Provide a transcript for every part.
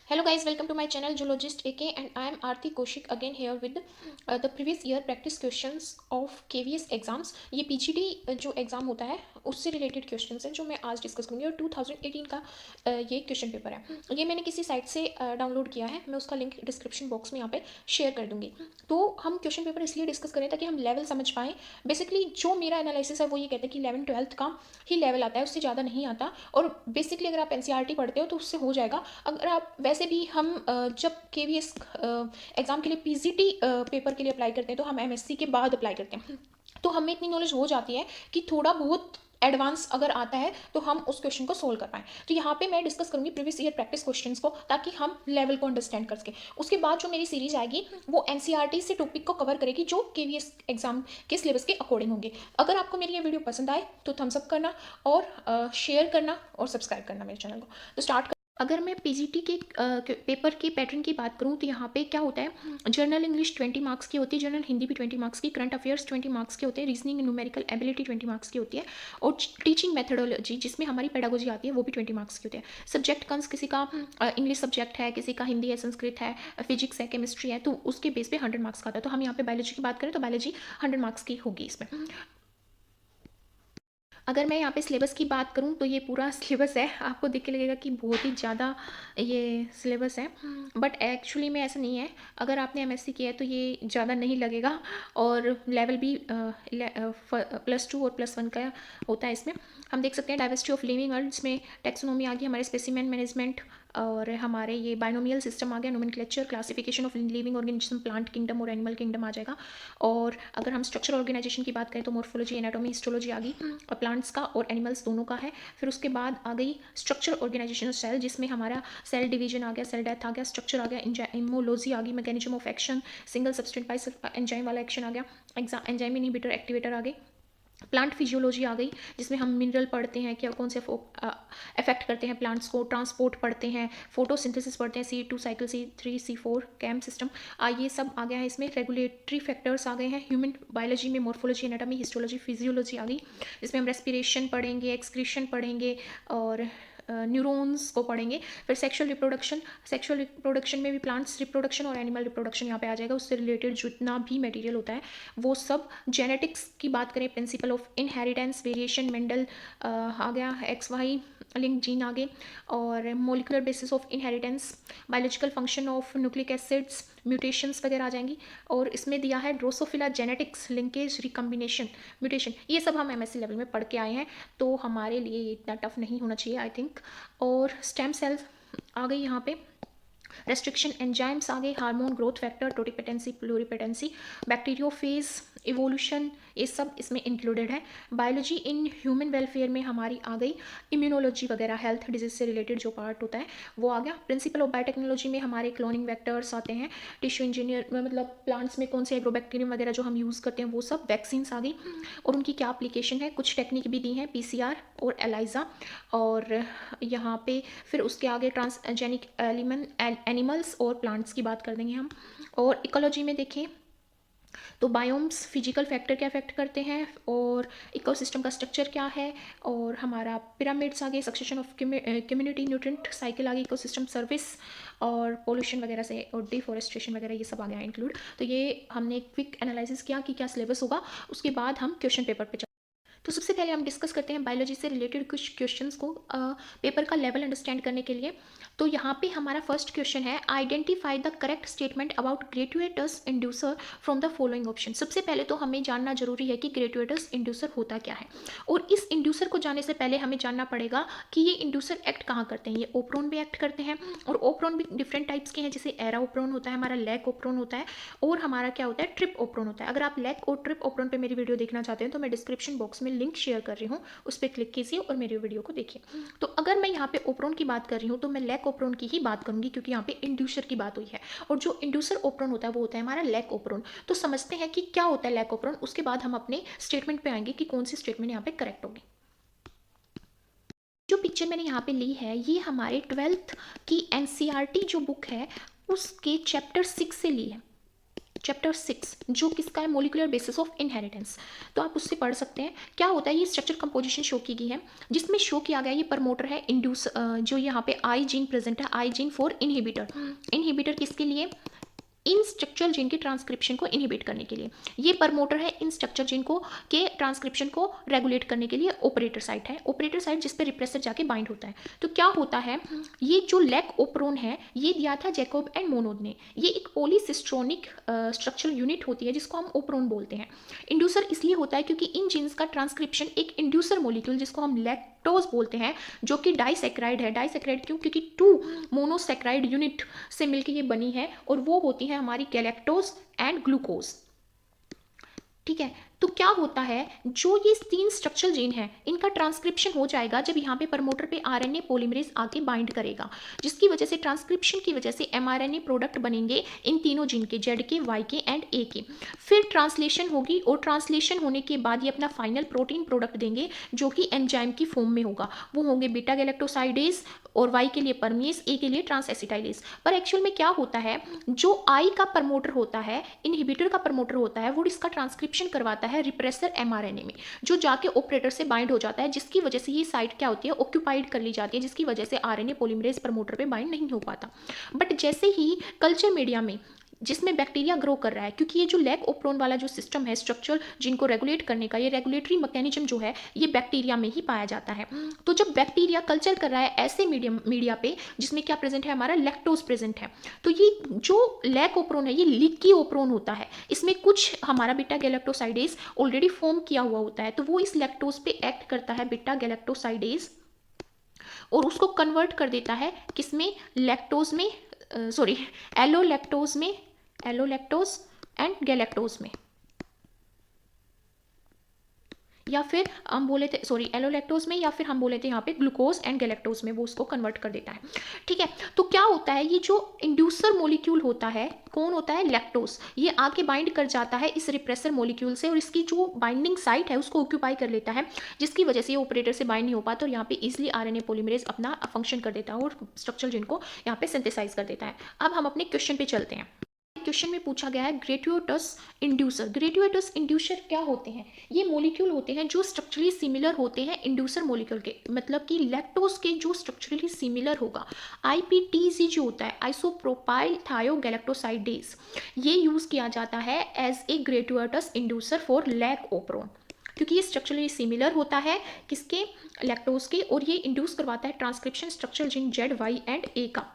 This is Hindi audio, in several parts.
Hello guys, welcome to my channel Zoologist AK and I am Aarti Kaushik again here with the previous year practice questions of KVS exams। ये PGD जो एग्ज़ाम होता है उससे रिलेटेड क्वेश्चंस हैं जो मैं आज डिस्कस करूँगी और 2018 का ये क्वेश्चन पेपर है। ये मैंने किसी साइट से डाउनलोड किया है, मैं उसका लिंक डिस्क्रिप्शन बॉक्स में यहाँ पे शेयर कर दूँगी। तो हम क्वेश्चन पेपर इसलिए डिस्कस करें ताकि हम लेवल समझ पाएँ। बेसिकली जो मेरा एनालिसिस है वो ये कहता है कि 11th-12th का ही लेवल आता है, उससे ज़्यादा नहीं आता। और बेसिकली अगर आप NCERT पढ़ते हो तो उससे हो जाएगा। अगर आप वैसे भी हम जब KVS एग्ज़ाम के लिए PGT पेपर के लिए अप्लाई करते हैं तो हम MSc के बाद अप्लाई करते हैं, तो हमें इतनी नॉलेज हो जाती है कि थोड़ा बहुत एडवांस अगर आता है तो हम उस क्वेश्चन को सोल्व कर पाएँ। तो यहाँ पे मैं डिस्कस करूँगी प्रीवियस ईयर प्रैक्टिस क्वेश्चंस को ताकि हम लेवल को अंडरस्टैंड कर सकें। उसके बाद जो मेरी सीरीज आएगी वो NCERT से टॉपिक को कवर करेगी जो KVS एग्जाम के सिलेबस के अकॉर्डिंग होंगे। अगर आपको मेरी ये वीडियो पसंद आए तो थम्स अप करना और शेयर करना और सब्सक्राइब करना मेरे चैनल को। तो स्टार्ट अगर मैं PGT के पेपर के पैटर्न की बात करूँ तो यहाँ पे क्या होता है, जनरल इंग्लिश 20 मार्क्स की होती है, जनरल हिंदी भी 20 मार्क्स की, करंट अफेयर्स 20 मार्क्स के होते हैं, रीजनिंग न्यूमेरिकल एबिलिटी 20 मार्क्स की होती है और टीचिंग मेथडोलॉजी जिसमें हमारी पेडागोजी आती है वो भी 20 मार्क्स की होती है। सब्जेक्ट कंस किसी का इंग्लिश सब्जेक्ट है, किसी का हिंदी है, संस्कृत है, फिजिक्स है, केमिस्ट्री है, तो उसके बेस पे 100 मार्क्स का आता है। तो हम यहाँ पे बायोलॉजी की बात करें तो बायोलॉजी 100 मार्क्स की होगी इसमें। अगर मैं यहाँ पे सिलेबस की बात करूँ तो ये पूरा सिलेबस है, आपको देख के लगेगा कि बहुत ही ज़्यादा ये सिलेबस है, बट एक्चुअली में ऐसा नहीं है। अगर आपने MSc किया है तो ये ज़्यादा नहीं लगेगा और लेवल भी +2 और +1 का होता है। इसमें हम देख सकते हैं डाइवर्सिटी ऑफ लिविंग अर्थ, जिसमें टेक्सोनोमी आ गई, हमारे स्पेसिमेन मैनेजमेंट और हमारे ये बाइनोमियल सिस्टम आ गया, nomenclature, classification of living organism, plant kingdom और एनिमल किंगडम आ जाएगा। और अगर हम स्ट्रक्चर ऑर्गेनाइजेशन की बात करें तो मॉर्फोलॉजी, एनाटॉमी, हिस्टोलॉजी आ गई, प्लांट्स का और एनिमल्स दोनों का है। फिर उसके बाद आ गई स्ट्रक्चर ऑर्गेनाइजेशन सेल, जिसमें हमारा सेल डिवीजन आ गया, सेल डेथ आ गया, स्ट्रक्चर आ गया, इमोलॉजी आ गई, mechanism of action, single substrate by enzyme वाला एक्शन आ गया, एंजाइम इनहिबिटर एक्टिवेटर आ गई, प्लांट फिजियोलॉजी आ गई जिसमें हम मिनरल पढ़ते हैं, क्या कौन से अफेक्ट करते हैं प्लांट्स को, ट्रांसपोर्ट पढ़ते हैं, फोटोसिंथेसिस पढ़ते हैं, C2 cycle, C3 C4 cam system ये सब आ गया है। इसमें रेगुलेटरी फैक्टर्स आ गए हैं। ह्यूमन बायोलॉजी में मॉर्फोलॉजी, एनाटॉमी, हिस्टोलॉजी, फिजियोलॉजी आ गई, जिसमें हम रेस्पिरेशन पढ़ेंगे, एक्सक्रीशन पढ़ेंगे और न्यूरॉन्स को पढ़ेंगे। फिर सेक्सुअल रिप्रोडक्शन में भी प्लांट्स रिप्रोडक्शन और एनिमल रिप्रोडक्शन यहाँ पे आ जाएगा। उससे रिलेटेड जितना भी मटेरियल होता है वो सब। जेनेटिक्स की बात करें, principle of inheritance, variation, Mendel आ गया, XY लिंक जीन आ गए और molecular basis of inheritance, biological function of nucleic acids, mutations वगैरह आ जाएंगी। और इसमें दिया है drosophila genetics, linkage, recombination, mutation, ये सब हम MSc लेवल में पढ़ के आए हैं तो हमारे लिए ये इतना टफ नहीं होना चाहिए आई थिंक। और स्टेम सेल आ गई यहाँ पे, रेस्ट्रिक्शन एंजाइम्स आ गए, hormone, growth factor, totipotency, pluripotency, bacteriophage, evolution, ये सब इसमें इंक्लूडेड है। बायोलॉजी इन ह्यूमन वेलफेयर में हमारी आ गई, इम्यूनोलॉजी वगैरह, हेल्थ डिजीज से रिलेटेड जो पार्ट होता है वो आ गया। प्रिंसिपल ऑफ बायोटेक्नोलॉजी में हमारे क्लोनिंग वेक्टर्स आते हैं, टिश्यू इंजीनियर मतलब प्लांट्स में कौन से एग्रोबैक्टीरियम वगैरह जो हम यूज़ करते हैं वो सब, वैक्सीन्स आ गई और उनकी क्या एप्लीकेशन है, कुछ टेक्निक भी दी हैं, PCR और ELISA। और यहाँ पे फिर उसके आगे ट्रांसजेनिक एनिमल्स और प्लांट्स की बात कर देंगे हम। और इकोलॉजी में देखें तो बायोम्स, फिजिकल फैक्टर क्या अफेक्ट करते हैं और इकोसिस्टम का स्ट्रक्चर क्या है, और हमारा पिरामिड्स आ गए, succession of community, nutrient cycle आ गई, इकोसिस्टम सर्विस और पोल्यूशन वगैरह से और डिफॉरेस्टेशन वगैरह ये सब आ गया इंक्लूड। तो ये हमने क्विक एनालिसिस किया कि क्या सिलेबस होगा। उसके बाद हम क्वेश्चन पेपर पे तो सबसे पहले हम डिस्कस करते हैं बायोलॉजी से रिलेटेड कुछ क्वेश्चंस को पेपर का लेवल अंडरस्टैंड करने के लिए। तो यहाँ पे हमारा फर्स्ट क्वेश्चन है, identify the correct statement about gratuitous inducer from the following option. सबसे पहले तो हमें जानना जरूरी है कि ग्रेटुएटस इंड्यूसर होता क्या है, और इस इंड्यूसर को जानने से पहले हमें जानना पड़ेगा कि ये इंड्यूसर एक्ट कहाँ करते हैं। ये ओप्रोन भी एक्ट करते हैं और ओप्रोन भी डिफरेंट टाइप्स के हैं, जैसे एरा ओप्रोन होता है, हमारा लैक ओप्रोन होता है और हमारा क्या होता है, ट्रिप ओप्रोन होता है। अगर आप लैक और ट्रिप ओप्रोन पे मेरी वीडियो देखना चाहते हैं तो मैं डिस्क्रिप्शन बॉक्स में लिंक शेयर कर रही हूँ, उस पर क्लिक कीजिए और मेरी वीडियो को देखिए। तो अगर मैं यहाँ पे ओप्रोन की बात कर रही हूँ तो मैं लैक ओप्रोन की ही बात करूंगी क्योंकि यहाँ पे इंड्यूसर की बात हुई है, और जो इंड्यूसर ओप्रोन होता है वो होता है हमारा लैक ओप्रोन। तो समझते हैं कि क्या होता है लैक ओप्रोन, उसके बाद हम अपने स्टेटमेंट पे आएंगे कि कौन सी स्टेटमेंट यहाँ पे करेक्ट होगी। जो पिक्चर मैंने यहाँ पे ली है ये हमारे 12th की NCERT जो बुक है उसके चैप्टर 6 से ली है। चैप्टर 6 जो किसका है, मोलिकुलर बेसिस ऑफ इनहेरिटेंस, तो आप उससे पढ़ सकते हैं। क्या होता है, ये स्ट्रक्चर कंपोजिशन शो की गई है, जिसमें शो किया गया ये प्रमोटर है इंड्यूस, जो यहाँ पे आई जीन प्रेजेंट है, आई जीन फॉर इनहिबिटर। इनहिबिटर किसके लिए, इन स्ट्रक्चरल जीन के ट्रांसक्रिप्शन को इनहिबिट करने के लिए। ये प्रमोटर है इन स्ट्रक्चर जीन को के ट्रांसक्रिप्शन को रेगुलेट करने के लिए। ऑपरेटर साइट है, ऑपरेटर साइट जिस पे रिप्रेसर जाके बाइंड होता है। तो क्या होता है, ये जो लैक ओप्रोन है ये दिया था जैकोब एंड मोनोद ने। ये एक पॉलीसिस्ट्रोनिक स्ट्रक्चरल यूनिट होती है जिसको हम ओप्रोन बोलते हैं। इंड्यूसर इसलिए होता है क्योंकि इन जीन्स का ट्रांसक्रिप्शन एक इंड्यूसर मोलिक्यूल जिसको हम लैक्टोज बोलते हैं, जो कि डाइसेक्राइड है। डाइसेक्राइड क्यों, क्योंकि 2 मोनोसेक्राइड यूनिट से मिलकर ये बनी है, और वो होती है हमारी गैलेक्टोज एंड ग्लूकोज। ठीक है, तो क्या होता है, जो ये 3 स्ट्रक्चरल जीन है इनका ट्रांसक्रिप्शन हो जाएगा जब यहाँ पे प्रमोटर पे आरएनए पॉलीमरेज आके बाइंड करेगा, जिसकी वजह से ट्रांसक्रिप्शन की वजह से एमआरएनए प्रोडक्ट बनेंगे इन तीनों जीन के, जेड के, वाई के एंड ए के। फिर ट्रांसलेशन होगी, और ट्रांसलेशन होने के बाद ये अपना फाइनल प्रोटीन प्रोडक्ट देंगे जो कि एंजाइम की फॉर्म में होगा। वो होंगे बीटा गैलेक्टोसाइडेज, और वाई के लिए परमेज, ए के लिए ट्रांसएसिटाइलेज। पर एक्चुअल में क्या होता है, जो आई का प्रमोटर होता है, इनहिबिटर का प्रमोटर होता है, वो इसका ट्रांसक्रिप्शन करवाता है रिप्रेसर एमआरएनए में, जो जाके ऑपरेटर से बाइंड हो जाता है, जिसकी वजह से ये साइट क्या होती है, ऑक्यूपाइड कर ली जाती है, जिसकी वजह से आरएनए पॉलीमरेज प्रमोटर पे बाइंड नहीं हो पाता। बट जैसे ही कल्चर मीडिया में जिसमें बैक्टीरिया ग्रो कर रहा है, क्योंकि ये जो लैक ओप्रोन वाला जो सिस्टम है स्ट्रक्चरल जिनको रेगुलेट करने का, ये रेगुलेटरी मैकेनिज्म जो है ये बैक्टीरिया में ही पाया जाता है। तो जब बैक्टीरिया कल्चर कर रहा है ऐसे मीडिया पे जिसमें क्या प्रेजेंट है, हमारा लैक्टोज प्रेजेंट है, तो ये जो लैक ओप्रोन है ये लीकी ओप्रोन होता है। इसमें कुछ हमारा बीटा गैलेक्टोसाइडेज ऑलरेडी फॉर्म किया हुआ होता है, तो वो इस लैक्टोज पे एक्ट करता है बीटा गैलेक्टोसाइडेज, और उसको कन्वर्ट कर देता है किसमें, लैक्टोज में, सॉरी एलोलैक्टोज एंड गैलेक्टोज में, या फिर हम बोले थे सॉरी एलोलैक्टोज में, या फिर हम बोले थे यहाँ पे ग्लूकोज एंड गैलेक्टोज में, वो उसको कन्वर्ट कर देता है। ठीक है, तो क्या होता है, ये जो इंड्यूसर मोलिक्यूल होता है, कौन होता है, लैक्टोज, ये आके बाइंड कर जाता है इस रिप्रेसर मोलिक्यूल से, और इसकी जो बाइंडिंग साइट है उसको ऑक्यूपाई कर लेता है, जिसकी वजह से ये ऑपरेटर से बाइंड नहीं हो पाता, और यहाँ पे इजिली आरएनए पॉलीमरेज अपना फंक्शन कर देता है और स्ट्रक्चर जिनको यहाँ पे सिंथेसाइज कर देता है। अब हम अपने क्वेश्चन पे चलते हैं। क्वेश्चन में पूछा गया है ग्रेट्यूटस इंड्यूसर। ग्रेट्यूटस इंड्यूसर क्या होते हैं, ये मॉलिक्यूल होते हैं जो स्ट्रक्चरली सिमिलर होते हैं इंड्यूसर मॉलिक्यूल के, मतलब कि लैक्टोज के जो स्ट्रक्चरली सिमिलर होगा। आईपीटीसी जो होता है, आइसोप्रोपाइल थायोगैलेक्टोसाइडेज, ये यूज किया जाता है as a gratuitous inducer for lac operon, क्योंकि ये स्ट्रक्चरली सिमिलर होता है किसके, लैक्टोज के, और ये इंड्यूस करवाता है transcription structural gene Z, Y and A का।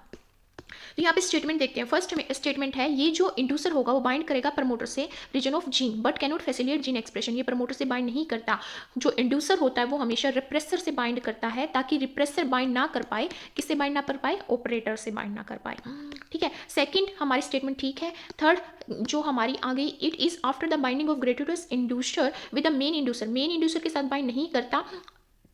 तो यहाँ पे स्टेटमेंट देखते हैं। फर्स्ट स्टेटमेंट है, ये जो इंड्यूसर होगा वो बाइंड करेगा प्रमोटर से region of gene but cannot facilitate gene expression. ये प्रमोटर से बाइंड नहीं करता, जो इंड्यूसर होता है वो हमेशा रिप्रेसर से बाइंड करता है, ताकि रिप्रेसर बाइंड ना कर पाए, किससे बाइंड ना कर पाए, ऑपरेटर से बाइंड ना कर पाए। ठीक है, सेकंड हमारी स्टेटमेंट ठीक है। थर्ड जो हमारी आ गई, it is after the binding of gratuitous inducer with the main inducer, main inducer के साथ बाइंड नहीं करता,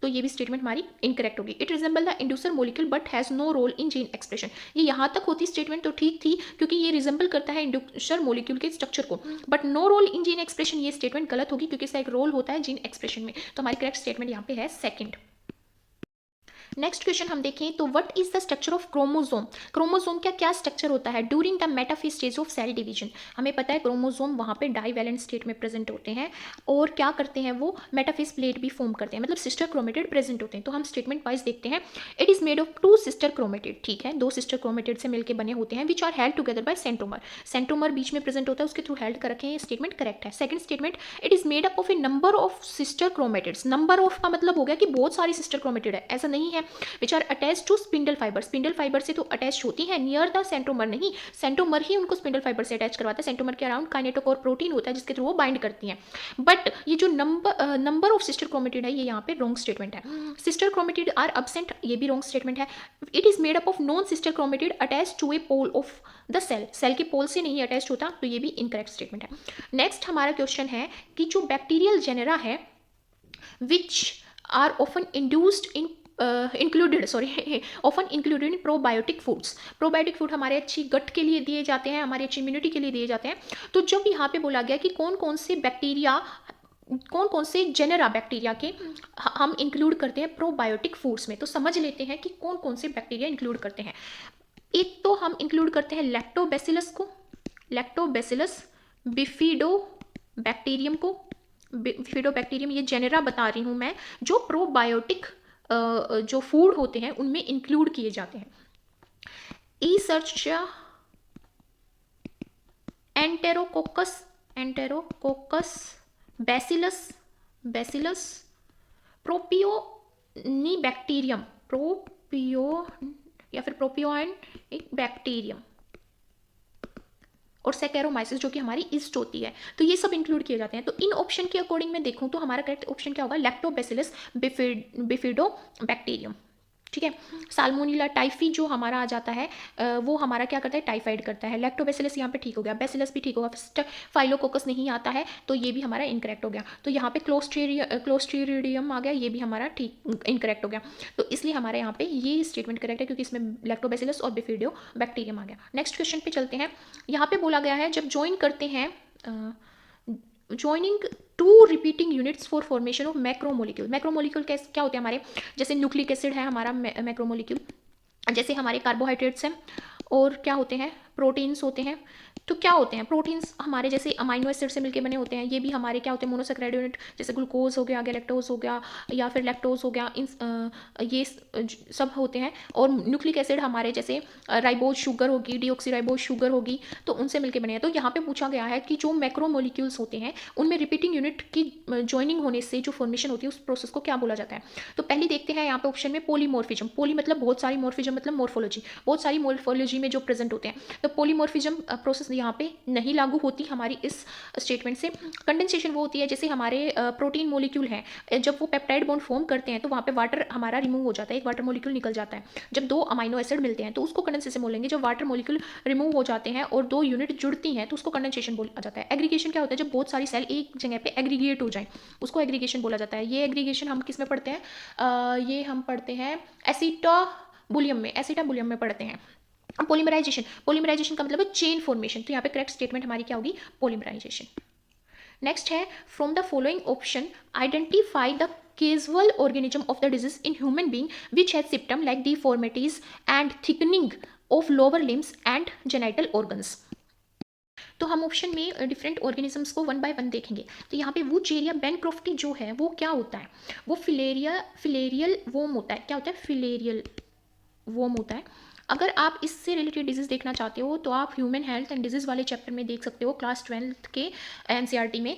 तो ये भी स्टेटमेंट हमारी इनकरेक्ट होगी। It resemble the inducer molecule but has no role in gene expression. ये यहाँ तक होती स्टेटमेंट तो ठीक थी, क्योंकि ये रिजेंबल करता है इंड्यूसर मोलिक्यूल के स्ट्रक्चर को, but no role in gene expression, ये स्टेटमेंट गलत होगी, क्योंकि इसका एक रोल होता है जीन एक्सप्रेशन में। तो हमारी करेक्ट स्टेटमेंट यहाँ पे है सेकंड। नेक्स्ट क्वेश्चन हम देखें तो what is the structure of chromosome. Chromosome का क्या स्ट्रक्चर होता है during the metaphase stage of cell division. हमें पता है क्रोमोसोम वहाँ पे डाइवैलेंट स्टेट में प्रेजेंट होते हैं, और क्या करते हैं वो मेटाफेज प्लेट भी फॉर्म करते हैं, मतलब सिस्टर क्रोमेटिड प्रेजेंट होते हैं। तो हम स्टेटमेंट वाइज देखते हैं। It is made of 2 sister chromatid, ठीक है, 2 सिस्टर क्रोमेटिड से मिलकर बने होते हैं, which are held together by centromere. Centromere बीच में प्रेजेंट होता है, उसके थ्रू हेल्ड कर रखे हैं। स्टेटमेंट करेक्ट है। Second statement, it is made up of A number of sister chromatids. Number of का मतलब हो गया कि बहुत सारी सिस्टर क्रोमेटिड है, ऐसा नहीं है। Which are attach to spindle fibre, spindle fibre से तो अटैच होती है, नियर द सेंट्रोमर नहीं, सेंट्रोमर ही उनको स्पिंडल फाइबर से अटैच करवाता है। सेंट्रोमर के अराउंड काइनेटोकोर प्रोटीन होता है जिसके थ्रू वो बाइंड करती हैं। बट ये जो नंबर ऑफ सिस्टर क्रोमेटिड है, ये यहाँ पे रॉन्ग स्टेटमेंट है। सिस्टर क्रोमेटिड आर अब्सेंट, ये भी रॉन्ग स्टेटमेंट है। It is made up of non sister chromatid attach to a pole of the cell, cell के पोल से नहीं अटैच होता, तो ये भी इनकरेक्ट स्टेटमेंट है। नेक्स्ट हमारा क्वेश्चन है कि जो बैक्टीरियल जेनेरा है which are often induced in often included in probiotic foods. Probiotic food हमारे अच्छी गट के लिए दिए जाते हैं, हमारी अच्छी इम्यूनिटी के लिए दिए जाते हैं। तो जब यहाँ पे बोला गया कि कौन कौन से जेनेरा बैक्टीरिया के हम इंक्लूड करते हैं प्रोबायोटिक फूड्स में, तो समझ लेते हैं कि कौन कौन से बैक्टीरिया इंक्लूड करते हैं। एक तो हम इंक्लूड करते हैं लैक्टोबैसिलस को, लैक्टोबैसिलस बिफिडो बैक्टीरियम को, बिफिडो बैक्टीरियम ये जेनेरा बता रही हूँ मैं, जो प्रोबायोटिक जो फूड होते हैं उनमें इंक्लूड किए जाते हैं। ई सर्चा enterococcus, enterococcus bacillus, bacillus propioni bacterium, प्रोपियो या फिर प्रोपियोन एक बैक्टीरियम, और सेकेरोमाइसिस जो कि हमारी ईस्ट होती है। तो ये सब इंक्लूड किए जाते हैं। तो इन ऑप्शन के अकॉर्डिंग मैं देखूं तो हमारा करेक्ट ऑप्शन क्या होगा, लैक्टोबैसिलस बिफिडो बैक्टीरियम। ठीक है। साल्मोनेला टाइफी जो हमारा आ जाता है वो हमारा क्या करता है, टाइफाइड करता है। लैक्टोबैसिलस यहाँ पे ठीक हो गया, बैसिलस भी ठीक होगा, फाइलोकोकस नहीं आता है तो ये भी हमारा इनकरेक्ट हो गया। तो यहाँ पे क्लोस्ट्रीडियम आ गया, ये भी हमारा ठीक इनकरेक्ट हो गया। तो इसलिए हमारे यहाँ पे ये स्टेटमेंट करेक्ट है क्योंकि इसमें लैक्टोबैसिलस और बिफिडो बैक्टीरियम आ गया। नेक्स्ट क्वेश्चन पे चलते हैं। यहाँ पे बोला गया है जब ज्वाइन करते हैं joining two repeating units for formation of macromolecule. Macromolecule क्या होते हैं हमारे, जैसे न्यूक्लिक एसिड है हमारा मैक्रोमोलिक्यूल, जैसे हमारे कार्बोहाइड्रेट्स हैं, और क्या होते हैं, प्रोटीन्स होते हैं। तो क्या होते हैं प्रोटीन्स हमारे, जैसे अमाइनो एसिड से मिलकर बने होते हैं। ये भी हमारे क्या होते हैं, मोनोसेकेराइड यूनिट, जैसे ग्लूकोज हो गया, गैलेक्टोज हो गया, या फिर लैक्टोज हो गया, ये सब होते हैं। और न्यूक्लिक एसिड हमारे जैसे राइबोज शुगर होगी, डीऑक्सीराइबोज शुगर होगी, तो उनसे मिलकर बने हैं। तो यहाँ पे पूछा गया है कि जो मैक्रोमोलिक्यूल्स होते हैं उनमें रिपीटिंग यूनिट की ज्वाइनिंग होने से जो फॉर्मेशन होती है उस प्रोसेस को क्या बोला जाता है। तो पहले देखते हैं यहाँ पे ऑप्शन में पॉलीमॉर्फिज्म। पॉली मतलब बहुत सारी, मॉर्फिज्म मतलब मॉर्फोलॉजी, बहुत सारी मॉर्फोलॉजी में जो प्रेजेंट होते हैं। तो पॉलीमॉर्फिज्म प्रोसेस यहाँ पे नहीं लागू होती हमारी इस स्टेटमेंट से। कंडेंसेशन वो होती है जैसे हमारे प्रोटीन मोलिक्यूल हैं, जब वो पेप्टाइड बॉन्ड फॉर्म करते हैं तो वहाँ पे वाटर हमारा रिमूव हो जाता है, एक वाटर मोलिक्यूल निकल जाता है। जब दो अमाइनो एसिड मिलते हैं तो उसको कंडेंसेशन बोलेंगे। जब वाटर मोलिक्यूल रिमूव हो जाते हैं और दो यूनिट जुड़ती हैं तो उसको कंडेंसेशन बोला जाता है। एग्रीगेशन क्या होता है, जब बहुत सारी सेल एक जगह पे एग्रीगेट हो जाए उसको एग्रीगेशन बोला जाता है। ये एग्रीगेशन हम किस में पढ़ते हैं, ये हम पढ़ते हैं एसिटाबुलियम में, एसिटाबुलियम में पढ़ते हैं। पॉलीमराइजेशन, पॉलीमराइजेशन का मतलब है चेन फॉर्मेशन। तो यहाँ पे करेक्ट स्टेटमेंट हमारी क्या होगी, पॉलीमराइजेशन। नेक्स्ट है, from the following option identify the causal organism of the disease in human being which has symptom like deformities and thickening of lower limbs and genital organs। तो हम ऑप्शन में डिफरेंट ऑर्गेनिजम्स को वन बाय वन देखेंगे। तो यहाँ पे वुचेरिया बेनक्रोफ्टी जो है वो क्या होता है, वो फिलेरियल वोम होता है। क्या होता है, फिलेरियल वोम होता है। अगर आप इससे रिलेटेड डिजीज़ देखना चाहते हो तो आप ह्यूमन हेल्थ एंड डिजीज़ वाले चैप्टर में देख सकते हो, क्लास 12 के एनसीईआरटी में।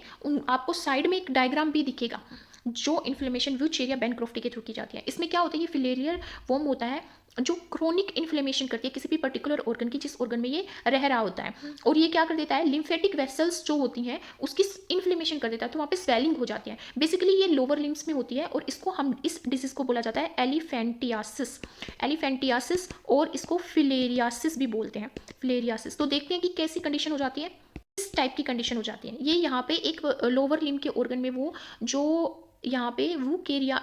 आपको साइड में एक डायग्राम भी दिखेगा जो इन्फ्लेमेशन वुचेरिया बेनक्रोफ्टी के थ्रू की जाती है। इसमें क्या होता है, ये फिलेरियल वोम होता है जो क्रोनिक इन्फ्लेमेशन करती है किसी भी पर्टिकुलर ऑर्गन की, जिस ऑर्गन में ये रह रहा होता है। और ये क्या कर देता है, लिम्फेटिक वेसल्स जो होती हैं उसकी इन्फ्लेमेशन कर देता है, तो वहाँ पे स्वेलिंग हो जाती है। बेसिकली ये लोअर लिम्स में होती है और इसको हम, इस डिजीज को बोला जाता है एलिफेंटियासिस, एलिफेंटियासिस, और इसको फिलेरियासिस भी बोलते हैं, फिलेरियासिस। तो देखते हैं कि कैसी कंडीशन हो जाती है, इस टाइप की कंडीशन हो जाती है। ये यहाँ पे एक लोअर लिम्ब के ऑर्गन में वो जो यहाँ पे व्यूचेरिया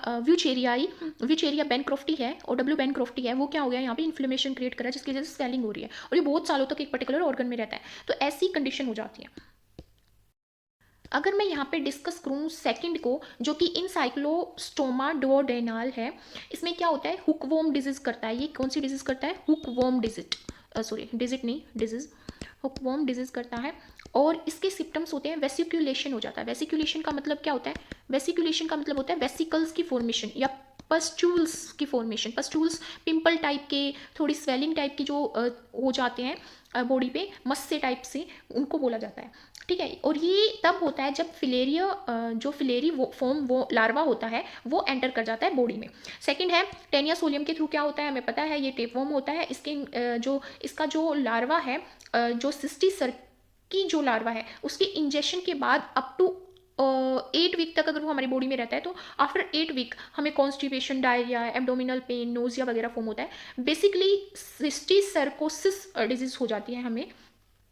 बेनक्रोफ्टी है और डब्ल्यू बेनक्रोफ्टी है, वो क्या हो गया, यहाँ पे इन्फ्लेमेशन क्रिएट कर रहा है जिसकी वजह से स्वेलिंग हो रही है और ये बहुत सालों तक एक पर्टिकुलर ऑर्गन में रहता है। तो ऐसी कंडीशन हो जाती है। अगर मैं यहाँ पे डिस्कस करूँ सेकंड को, जो कि इनसाइक्लोस्टोमा डुओडेनाल है, इसमें क्या होता है, हुकवॉर्म डिजीज करता है। ये कौन सी डिजीज करता है, हुकवॉर्म डिजीज, हुकवॉर्म डिजीज करता है। और इसके सिम्टम्स होते हैं, वेसिकुलेशन हो जाता है। वेसिकुलेशन का मतलब क्या होता है, वेसिकुलेशन का मतलब होता है वेसिकल्स की फॉर्मेशन या पस्टूल्स की फॉर्मेशन। पस्टूल्स पिंपल टाइप के, थोड़ी स्वेलिंग टाइप की जो हो जाते हैं बॉडी पे, मस्से टाइप से, उनको बोला जाता है। ठीक है। और ये तब होता है जब जो फिलेरी फॉर्म वो लार्वा होता है वो एंटर कर जाता है बॉडी में। सेकंड है टेनिया सोलियम के थ्रू क्या होता है, हमें पता है ये टेपवर्म होता है। इसका जो लार्वा है, जो सिस्टी सर की जो लार्वा है, उसके इंजेक्शन के बाद अप टू 8 वीक तक अगर वो हमारी बॉडी में रहता है तो आफ्टर 8 वीक हमें constipation, diarrhoea, abdominal pain, nausea वगैरह फॉर्म होता है। बेसिकली सिस्टिसर्कोसिस डिजीज हो जाती है, हमें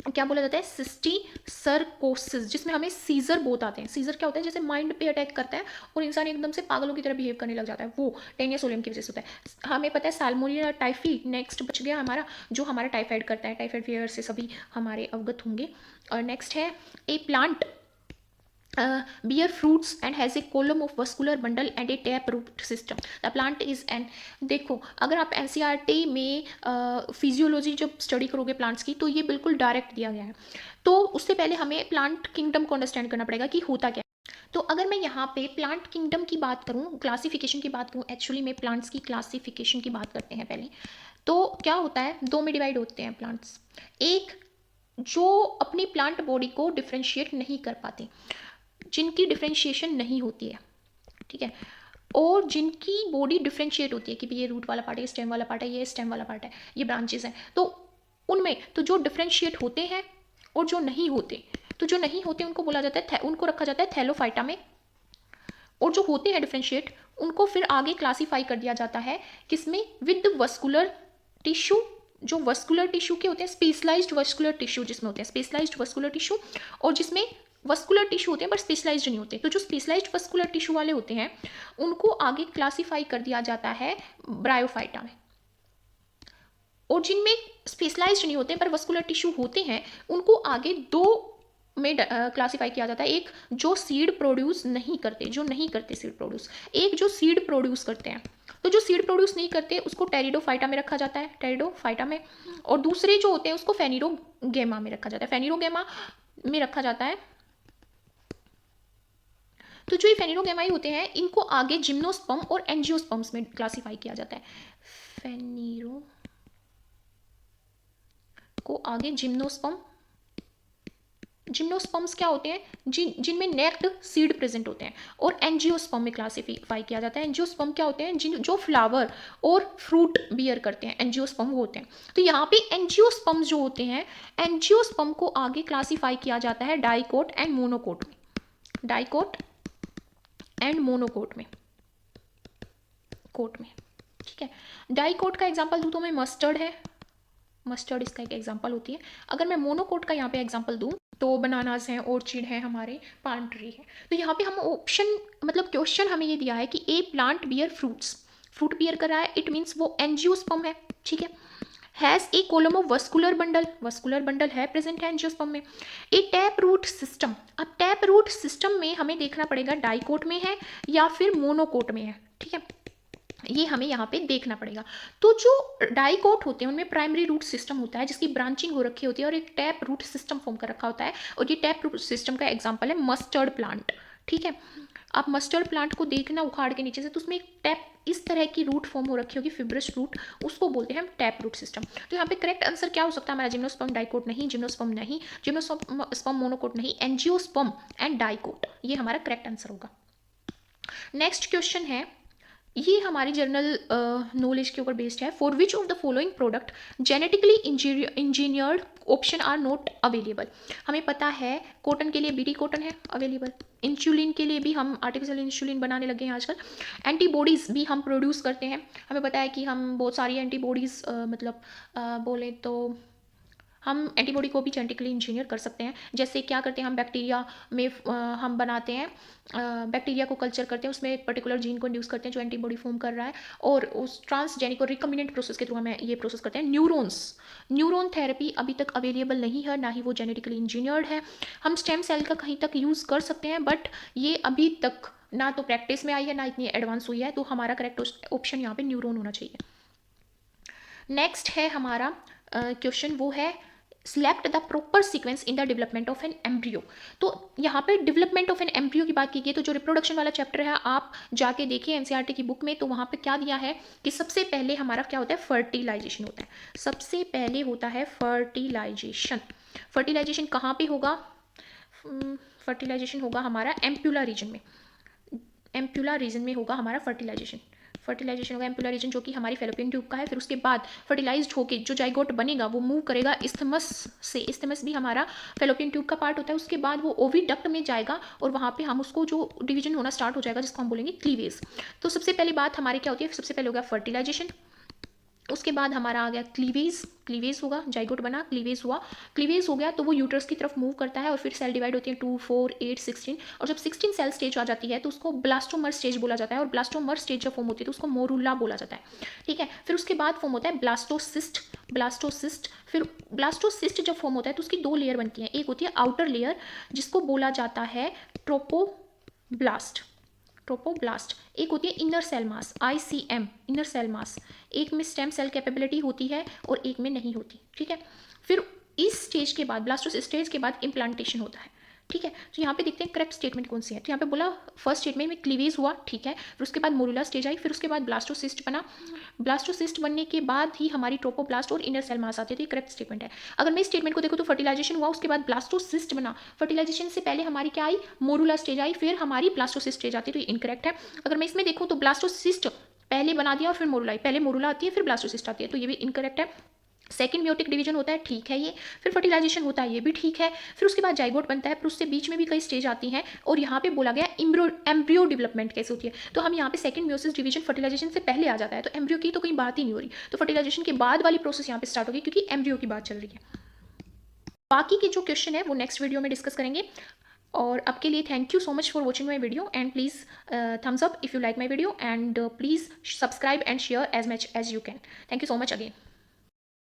क्या बोला जाता है, सिस्टिसर्कोसिस, जिसमें हमें सीजर बहुत आते हैं। सीजर क्या होता है, जैसे माइंड पे अटैक करता है और इंसान एकदम से पागलों की तरह बिहेव करने लग जाता है, वो टेनिया सोलियम की वजह से होता है। हमें पता है साल्मोनेला टाइफी, नेक्स्ट बच गया हमारा जो हमारा टाइफाइड करता है। टाइफाइड फीवर से सभी हमारे अवगत होंगे। और नेक्स्ट है ए plant bear fruits and has a column of vascular bundle and a tap root system. The plant is an, देखो अगर आप एनसीईआरटी में फिजियोलॉजी जब स्टडी करोगे प्लांट्स की तो ये बिल्कुल डायरेक्ट दिया गया है, तो उससे पहले हमें प्लांट किंगडम को अंडरस्टैंड करना पड़ेगा कि होता क्या है। तो अगर मैं यहाँ पे प्लांट किंगडम की बात करूँ, क्लासिफिकेशन की बात करूँ, एक्चुअली में प्लांट्स की क्लासिफिकेशन की बात करते हैं पहले। तो क्या होता है, दो में डिवाइड होते हैं प्लांट्स। एक जो अपनी प्लांट बॉडी को डिफ्रेंशिएट नहीं कर पाते, जिनकी डिफ्रेंशिएशन नहीं होती है, ठीक है, और जिनकी बॉडी डिफ्रेंशिएट होती है कि ये रूट वाला पार्ट है, स्टेम वाला पार्ट है, ये स्टेम वाला पार्ट है, ये ब्रांचेस हैं, तो उनमें तो जो डिफ्रेंशिएट होते हैं और जो नहीं होते, तो जो नहीं होते उनको बोला जाता है, उनको रखा जाता है थैलोफाइटा में, और जो होते हैं डिफ्रेंशिएट उनको फिर आगे क्लासीफाई कर दिया जाता है किसमें, विद वस्कुलर टिश्यू। जो वस्कुलर टिश्यू के होते हैं, स्पेशलाइज्ड वस्कुलर टिश्यू जिसमें होते हैं स्पेशलाइज्ड वस्कुलर टिश्यू, और जिसमें वस्कुलर टिश्यू होते हैं बट स्पेशलाइज्ड नहीं होते। तो जो स्पेशलाइज्ड वस्कुलर टिश्यू वाले होते हैं उनको आगे क्लासीफाई कर दिया जाता है ब्रायोफाइटा में, और जिनमें स्पेशलाइज्ड नहीं होते पर वस्कुलर टिश्यू होते हैं उनको आगे दो में क्लासीफाई किया जाता है। एक जो सीड प्रोड्यूस नहीं करते, जो नहीं करते सीड प्रोड्यूस, एक जो सीड प्रोड्यूस करते हैं। तो जो सीड प्रोड्यूस नहीं करते उसको टेरिडोफाइटा में रखा जाता है, टेरिडोफाइटा में, और दूसरे जो होते हैं उसको फेनिरोगेमा में रखा जाता है, फेनिरोगेमा में रखा जाता है। तो जो ये फेनिरोगेमाई होते हैं इनको आगे जिम्नोस्पर्म और एंजियोस्पर्म्स में क्लासीफाई किया जाता है। फेनिरो को आगे जिम्नोस्पर्म्स क्या होते हैं, जिनमें नेक्ड सीड प्रेजेंट होते हैं, और एंजियोस्पर्म में क्लासीफाई किया जाता है। एंजियोस्पर्म क्या होते हैं, जो फ्लावर और फ्रूट बियर करते हैं, एंजियोस्पर्म वो होते हैं। तो यहाँ पे एंजियोस्पर्म जो होते हैं, एंजियोस्पर्म को आगे क्लासीफाई किया जाता है डाइकोट एंड मोनोकोट में, डाइकोट एंड मोनोकोट में, कोट में, ठीक है। डाइकोट का एग्जांपल दूं तो मैं मस्टर्ड है, मस्टर्ड इसका एक एग्जांपल होती है। अगर मैं मोनोकोट का यहाँ पे एग्जांपल दूं तो बनानास हैं, ऑर्चिड है, हमारे पाम ट्री है। तो यहाँ पे हम ऑप्शन मतलब क्वेश्चन हमें ये दिया है कि a plant bear fruits, fruit bear कर रहा है, इट मीन्स वो एंजियोस्पर्म है, ठीक है। Has a column of vascular bundle है प्रेजेंट है एंजियोस्पर्म में। ए टैप रूट सिस्टम, अब टैप रूट सिस्टम में हमें देखना पड़ेगा डाइकोट में है या फिर मोनोकोट में है, ठीक है, ये हमें यहाँ पे देखना पड़ेगा। तो जो डाइकोट होते हैं उनमें प्राइमरी रूट सिस्टम होता है जिसकी ब्रांचिंग हो रखी होती है, और एक टैप रूट सिस्टम फॉर्म कर रखा होता है, और ये टैप रूट सिस्टम का एग्जांपल है मस्टर्ड प्लांट, ठीक है। आप मस्टर्ड प्लांट को देखना उखाड़ के नीचे से, तो उसमें एक टैप इस तरह की रूट फॉर्म हो रखी होगी, फिब्रस रूट, उसको बोलते हैं हम टैप रूट सिस्टम। तो यहाँ पे करेक्ट आंसर क्या हो सकता है हमारा, जिम्नोस्पर्म डाइकोट नहीं, जिम्नोस्पर्म नहीं, जिम्नोस्पर्म मोनोकोट नहीं, एंजियोस्पर्म एंड डाइकोट, ये हमारा करेक्ट आंसर होगा। नेक्स्ट क्वेश्चन है, ये हमारी जनरल नॉलेज के ऊपर बेस्ड है। For which of the following product genetically engineered option are not available. हमें पता है कॉटन के लिए बीटी कॉटन है अवेलेबल, इंसुलिन के लिए भी हम आर्टिफिशियल इंसुलिन बनाने लगे हैं आजकल, एंटीबॉडीज़ भी हम प्रोड्यूस करते हैं। हमें पता है कि हम बहुत सारी एंटीबॉडीज़ मतलब बोले तो हम एंटीबॉडी को भी जेनेटिकली इंजीनियर कर सकते हैं। जैसे क्या करते हैं हम, बैक्टीरिया में हम बनाते हैं, बैक्टीरिया को कल्चर करते हैं, उसमें एक पर्टिकुलर जीन को इंड्यूस करते हैं जो एंटीबॉडी फॉर्म कर रहा है, और उस ट्रांसजेनिक और रिकम्बिनेंट प्रोसेस के थ्रू हमें ये प्रोसेस करते हैं। न्यूरॉन थेरेपी अभी तक अवेलेबल नहीं है, ना ही वो जेनेटिकली इंजीनियर्ड है। हम स्टेम सेल का कहीं तक यूज़ कर सकते हैं, बट ये अभी तक ना तो प्रैक्टिस में आई है ना इतनी एडवांस हुई है, तो हमारा करेक्ट ऑप्शन यहाँ पे न्यूरॉन होना चाहिए। नेक्स्ट है हमारा क्वेश्चन, वो है select the proper sequence in the development of an embryo. तो यहाँ पे डेवलपमेंट ऑफ एन एम्ब्रियो की बात की गई, तो जो रिप्रोडक्शन वाला चैप्टर है आप जाके देखिए एनसीईआरटी की बुक में, तो वहाँ पे क्या दिया है कि सबसे पहले हमारा क्या होता है, फर्टिलाइजेशन होता है। सबसे पहले होता है फर्टिलाइजेशन। फर्टिलाइजेशन कहाँ पे होगा, फर्टिलाइजेशन होगा हमारा एम्प्यूला रीजन में, एम्प्यूला रीजन में होगा हमारा फर्टिलाइजेशन होगा एम्पुलर रीजन, जो कि हमारी फेलोपियन ट्यूब का है। फिर उसके बाद फर्टिलाइज्ड होके जो जाइगोट बनेगा वो मूव करेगा इस्थमस से, इस्थमस भी हमारा फेलोपियन ट्यूब का पार्ट होता है। उसके बाद वो ओविडक्ट में जाएगा और वहाँ पे हम उसको जो डिवीजन होना स्टार्ट हो जाएगा जिसको हम बोलेंगे क्लीवेज। तो सबसे पहली बात हमारी क्या होती है, सबसे पहले हो गया फर्टिलाइजेशन, उसके बाद हमारा आ गया क्लीवेज होगा, जाइगोट बना, क्लीवेज हो गया तो वो यूटरस की तरफ मूव करता है, और फिर सेल डिवाइड होती है 2, 4, 8, 16, और जब 16 सेल स्टेज आ जाती है तो उसको ब्लास्टोमर स्टेज बोला जाता है, और ब्लास्टोमर स्टेज जब फॉर्म होती है तो उसको मोरुला बोला जाता है, ठीक है। फिर उसके बाद फॉर्म होता है ब्लास्टोसिस्ट, फिर ब्लास्टोसिस्ट जब फॉर्म होता है तो उसकी दो लेयर बनती हैं, एक होती है आउटर लेयर जिसको बोला जाता है ट्रोपोब्लास्ट, ट्रोपोब्लास्ट। एक होती है inner cell mass, ICM, inner cell mass. एक में स्टेम सेल कैपेबिलिटी होती है और एक में नहीं होती, ठीक है। फिर इस स्टेज के बाद, ब्लास्टोसिस्ट स्टेज के बाद इम्प्लांटेशन होता है, ठीक है। तो यहाँ पे देखते हैं करेक्ट स्टेटमेंट कौन सी है। तो यहाँ पे बोला फर्स्ट स्टेटमेंट में क्लीवेज हुआ, ठीक है। फिर उसके बाद मोरुला स्टेज आई, फिर उसके बाद ब्लास्टोसिस्ट बना। ब्लास्टोसिस्ट बनने के बाद ही हमारी ट्रोपोब्लास्ट और इनर सेल मास आती है। तो ये करेक्ट स्टेटमेंट है। अगर मैं इस स्टेटमेंट को देखूँ तो फर्टिलाइजेशन हुआ, उसके बाद ब्लास्टोसिस्ट बना। फर्टिलाइजेशन से पहले हमारी क्या आई, मोरुला स्टेज आई, फिर हमारी ब्लास्टोसिस्ट स्टेज आती है। तो ये इनकरेक्ट है। अगर मैं इसमें देखूँ तो ब्लास्टोसिस्ट पहले बना दिया और फिर मोरुला आई, पहले मोरुला आती है फिर ब्लास्टोसिस्ट आती है। तो ये भी इनकरेक्ट है। सेकंड म्योटिक डिवीजन होता है, ठीक है ये। फिर फर्टिलाइजेशन होता है, ये भी ठीक है। फिर उसके बाद जाइगोट बनता है, फिर उससे बीच में भी कई स्टेज आती हैं। और यहाँ पे बोला गया एम्ब्रियो डेवलपमेंट कैसे होती है। तो हम यहाँ पे सेकंड म्योसिस डिवीजन फर्टिलाइजेशन से पहले आ जाता है। तो एम्ब्रियो की तो कोई बात ही नहीं हो रही। तो फर्टिलाइजेशन के बाद वाली प्रोसेस यहाँ पे स्टार्ट होगी क्योंकि एम्ब्रियो की बात चल रही है। बाकी के जो क्वेश्चन है वो नेक्स्ट वीडियो में डिस्कस करेंगे। और अब के लिए thank you so much for watching my video and please thumbs up if you like my video and please subscribe and share as much as you can. Thank you so much again.